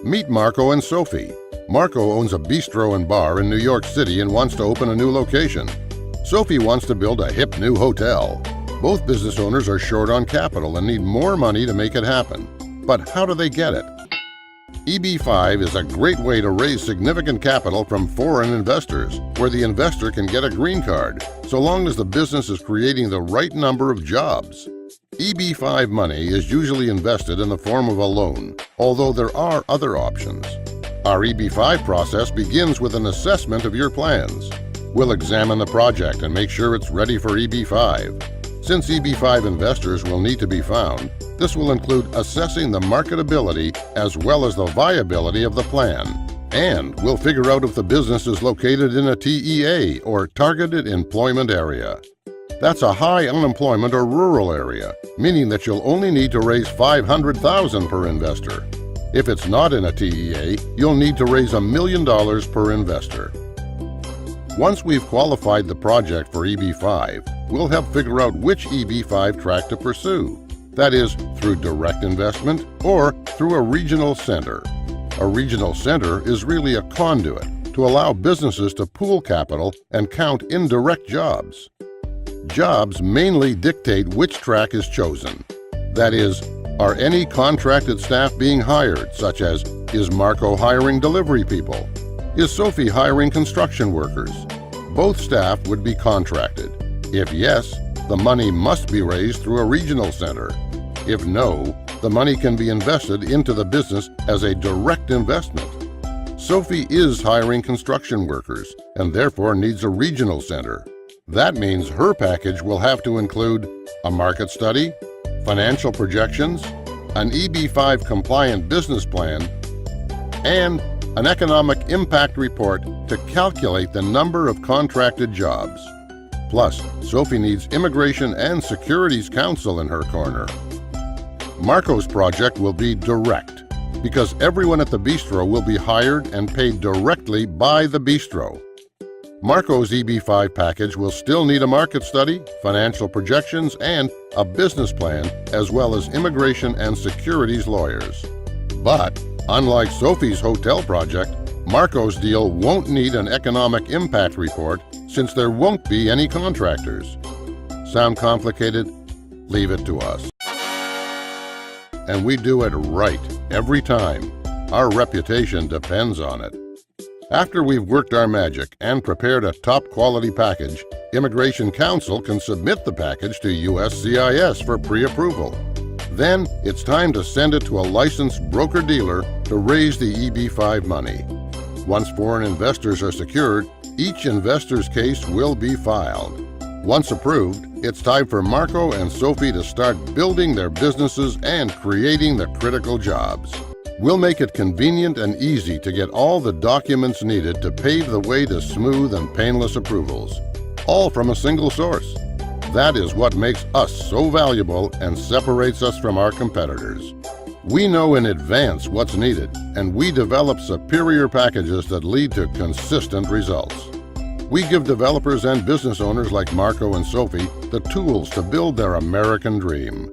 Meet Marco and Sophie. Marco owns a bistro and bar in New York City and wants to open a new location. Sophie wants to build a hip new hotel. Both business owners are short on capital and need more money to make it happen. But how do they get it? EB-5 is a great way to raise significant capital from foreign investors, where the investor can get a green card, so long as the business is creating the right number of jobs. EB-5 money is usually invested in the form of a loan, although there are other options. Our EB-5 process begins with an assessment of your plans. We'll examine the project and make sure it's ready for EB-5. Since EB-5 investors will need to be found, this will include assessing the marketability as well as the viability of the plan. And we'll figure out if the business is located in a TEA, or targeted employment area. That's a high unemployment or rural area, meaning that you'll only need to raise $500,000 per investor. If it's not in a TEA, you'll need to raise $1 million per investor. Once we've qualified the project for EB-5, we'll help figure out which EB-5 track to pursue. That is, through direct investment or through a regional center. A regional center is really a conduit to allow businesses to pool capital and count indirect jobs. Jobs mainly dictate which track is chosen. That is, are any contracted staff being hired, such as, is Marco hiring delivery people? Is Sophie hiring construction workers? Both staff would be contracted. If yes, the money must be raised through a regional center. If no, the money can be invested into the business as a direct investment. Sophie is hiring construction workers and therefore needs a regional center. That means her package will have to include a market study, financial projections, an EB-5 compliant business plan, and an economic impact report to calculate the number of contracted jobs. Plus, Sophie needs immigration and securities counsel in her corner. Marco's project will be direct, because everyone at the bistro will be hired and paid directly by the bistro. Marco's EB-5 package will still need a market study, financial projections, and a business plan, as well as immigration and securities lawyers. But, unlike Sophie's hotel project, Marco's deal won't need an economic impact report since there won't be any contractors. Sound complicated? Leave it to us. And we do it right every time. Our reputation depends on it. After we've worked our magic and prepared a top-quality package, Immigration Counsel can submit the package to USCIS for pre-approval. Then, it's time to send it to a licensed broker-dealer to raise the EB-5 money. Once foreign investors are secured, each investor's case will be filed. Once approved, it's time for Marco and Sophie to start building their businesses and creating the critical jobs. We'll make it convenient and easy to get all the documents needed to pave the way to smooth and painless approvals, all from a single source. That is what makes us so valuable and separates us from our competitors. We know in advance what's needed, and we develop superior packages that lead to consistent results. We give developers and business owners like Marco and Sophie the tools to build their American dream.